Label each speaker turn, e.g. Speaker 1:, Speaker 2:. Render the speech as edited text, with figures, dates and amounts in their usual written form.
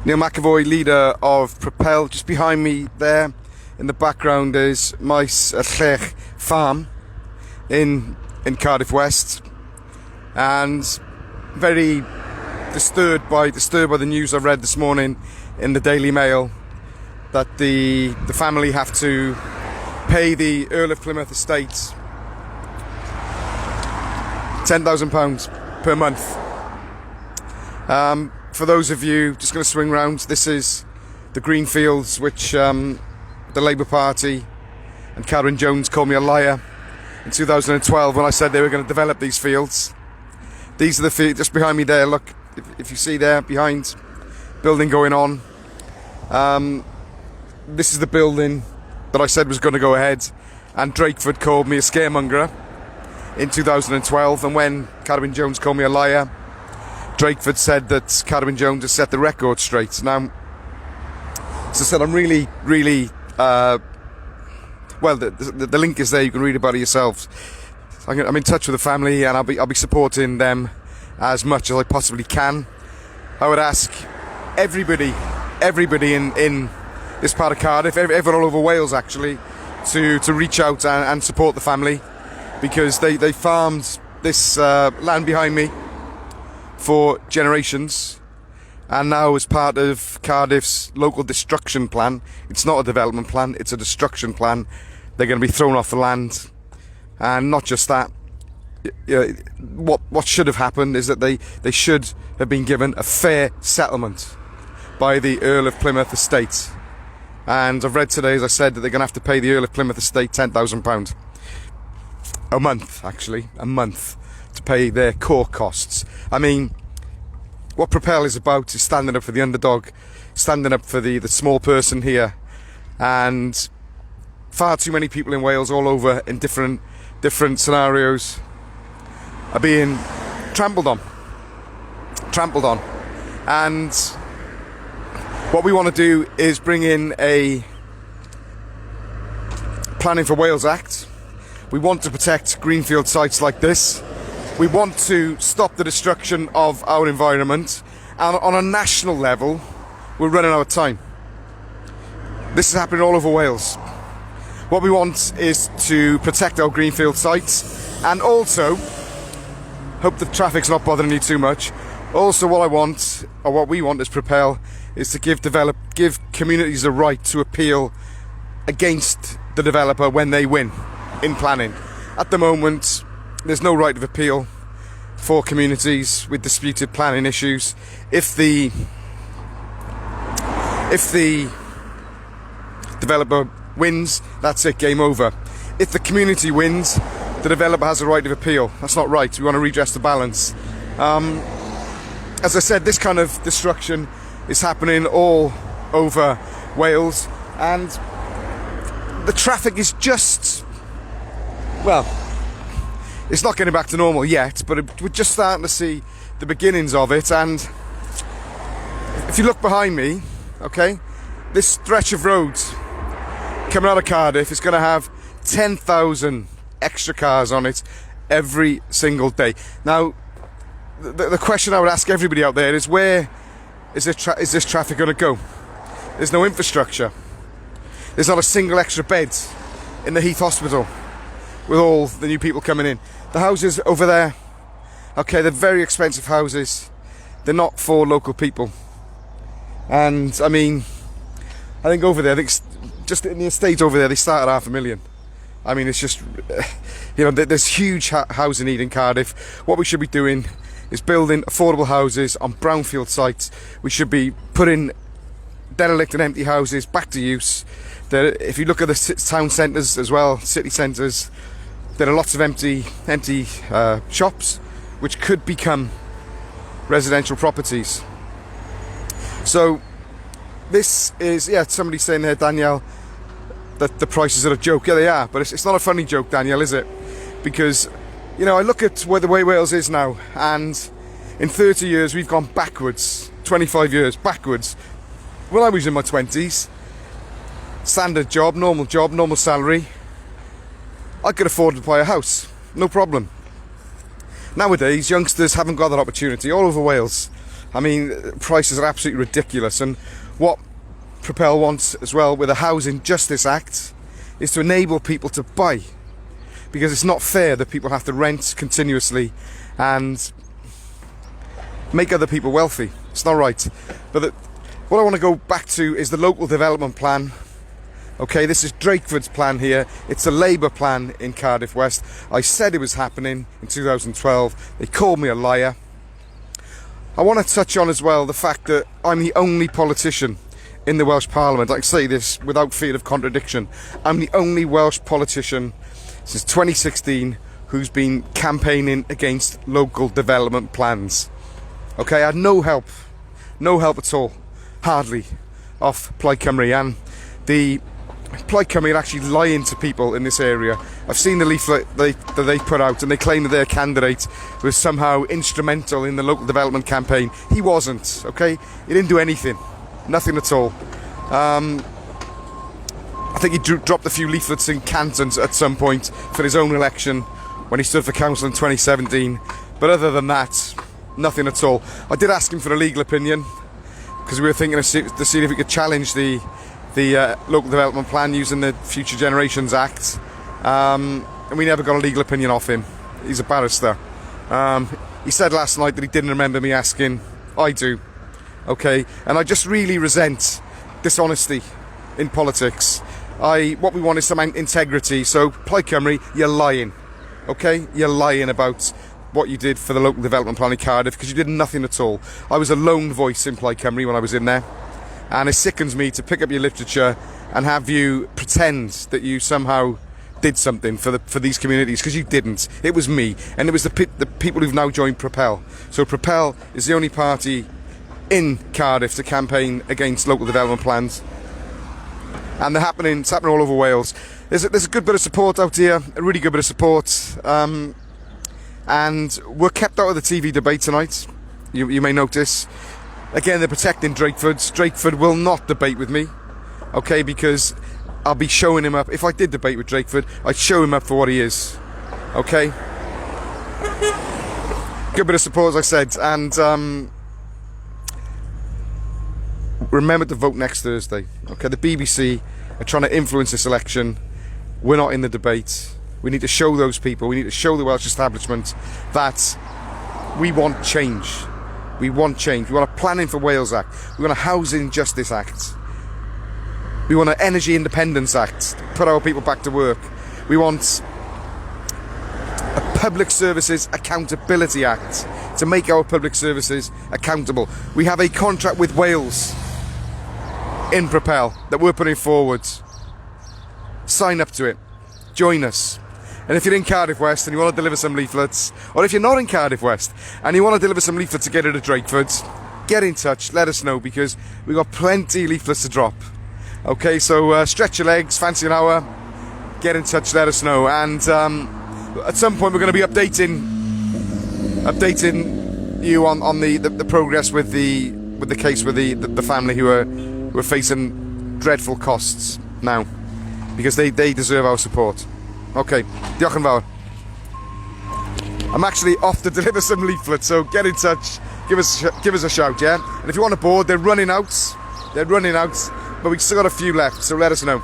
Speaker 1: Neil McEvoy, leader of Propel. Just behind me there in the background is Maes Llech farm in Cardiff West, and very disturbed by the news I read this morning in the Daily Mail that the family have to pay the Earl of Plymouth estate £10,000 per month. For those of you just going to swing round, this is the Greenfields, which the Labour Party and Karen Jones called me a liar in 2012 when I said they were going to develop these fields. These are the fields just behind me there. Look, if you see there behind, building going on. This is the building that I said was going to go ahead, and Drakeford called me a scaremonger in 2012, and when Karen Jones called me a liar, Drakeford said that Karen Jones has set the record straight. Now, as I said, I'm really, well, the link is there. You can read about it yourselves. I'm in touch with the family, and I'll be supporting them as much as I possibly can. I would ask everybody in this part of Cardiff, everyone all over Wales actually, to reach out and support the family, because they farmed this land behind me for generations, and now as part of Cardiff's local destruction plan, it's not a development plan, it's a destruction plan, they're going to be thrown off the land. And not just that, what should have happened is that they should have been given a fair settlement by the Earl of Plymouth estate. And I've read today, as I said, that they're going to have to pay the Earl of Plymouth estate £10,000 a month, actually, a month, to pay their court costs. I mean, what Propel is about is standing up for the underdog, standing up for the small person here, and far too many people in Wales all over in different scenarios are being trampled on. And what we want to do is bring in a Planning for Wales Act. We want to protect greenfield sites like this. We want to stop the destruction of our environment, and on a national level, we're running out of time. This is happening all over Wales. What we want is to protect our greenfield sites, and also, hope the traffic's not bothering you too much. Also, what we want as Propel is to give communities the right to appeal against the developer when they win in planning. At the moment, there's no right of appeal for communities with disputed planning issues. If the developer wins, that's it, game over. If the community wins, the developer has a right of appeal. That's not right. We want to redress the balance. As I said, this kind of destruction is happening all over Wales, and the traffic is just, well, it's not getting back to normal yet, but we're just starting to see the beginnings of it. And if you look behind me, okay, this stretch of roads coming out of Cardiff is going to have 10,000 extra cars on it every single day. Now, the question I would ask everybody out there is, where is this traffic going to go? There's no infrastructure. There's not a single extra bed in the Heath Hospital with all the new people coming in. The houses over there, okay, they're very expensive houses. They're not for local people. And I mean, I think over there, I think just in the estate over there, they start at $500,000. I mean, it's just, there's huge housing need in Cardiff. What we should be doing is building affordable houses on brownfield sites. We should be putting derelict and empty houses back to use. If you look at the town centres as well, city centres, there are lots of empty shops which could become residential properties. So this is, somebody's saying there, Danielle, that the prices are a joke. Yeah, they are, but it's not a funny joke, Danielle, is it? Because, I look at the way Wales is now, and in 30 years we've gone backwards, 25 years backwards. When I was in my 20s, standard job, normal salary, I could afford to buy a house, no problem. Nowadays, youngsters haven't got that opportunity all over Wales. I mean, prices are absolutely ridiculous. And what Propel wants as well with the Housing Justice Act is to enable people to buy, because it's not fair that people have to rent continuously and make other people wealthy. It's not right. But what I want to go back to is the local development plan. Okay, this is Drakeford's plan here. It's a Labour plan in Cardiff West. I said it was happening in 2012. They called me a liar. I want to touch on as well the fact that I'm the only politician in the Welsh Parliament. I can say this without fear of contradiction. I'm the only Welsh politician since 2016 who's been campaigning against local development plans. Okay, I had no help at all, hardly, off Plaid Cymru, and the Plaid Cymru are actually lying to people in this area. I've seen the leaflet that they put out, and they claim that their candidate was somehow instrumental in the local development campaign. He wasn't, okay? He didn't do anything, nothing at all. I think he dropped a few leaflets in Cantons at some point for his own election when he stood for council in 2017, but other than that, nothing at all. I did ask him for a legal opinion, because we were thinking to see if we could challenge the local development plan using the Future Generations Act, and we never got a legal opinion off him. He's a barrister. He said last night that he didn't remember me asking. I do. Okay, and I just really resent dishonesty in politics. What we want is some integrity. So Plaid Cymru, you're lying. Okay, you're lying about what you did for the local development plan in Cardiff, because you did nothing at all. I was a lone voice in Plaid Cymru when I was in there, and it sickens me to pick up your literature and have you pretend that you somehow did something for these communities, because you didn't. It was me, and it was the people who've now joined Propel. So Propel is the only party in Cardiff to campaign against local development plans, and it's happening all over Wales. There's a good bit of support out here, a really good bit of support. And we're kept out of the TV debate tonight, you may notice. Again, they're protecting Drakeford. Drakeford will not debate with me, okay, because I'll be showing him up. If I did debate with Drakeford, I'd show him up for what he is, okay? Good bit of support, as I said, and remember to vote next Thursday, okay? The BBC are trying to influence this election. We're not in the debate. We need to show those people, we need to show the Welsh establishment that we want change. We want change. We want a Planning for Wales Act. We want a Housing Justice Act. We want an Energy Independence Act, put our people back to work. We want a Public Services Accountability Act to make our public services accountable. We have a contract with Wales in Propel that we're putting forward. Sign up to it. Join us. And if you're in Cardiff West and you want to deliver some leaflets, or if you're not in Cardiff West and you want to deliver some leaflets to get it at Drakeford's, get in touch, let us know, because we've got plenty of leaflets to drop. Okay, so stretch your legs, fancy an hour, get in touch, let us know. And at some point we're going to be updating you on the progress with the case with the family who are facing dreadful costs now, because they deserve our support. Okay, diolch yn fawr. I'm actually off to deliver some leaflets, so get in touch, give us a shout, yeah? And if you want a board, they're running out, but we've still got a few left, so let us know.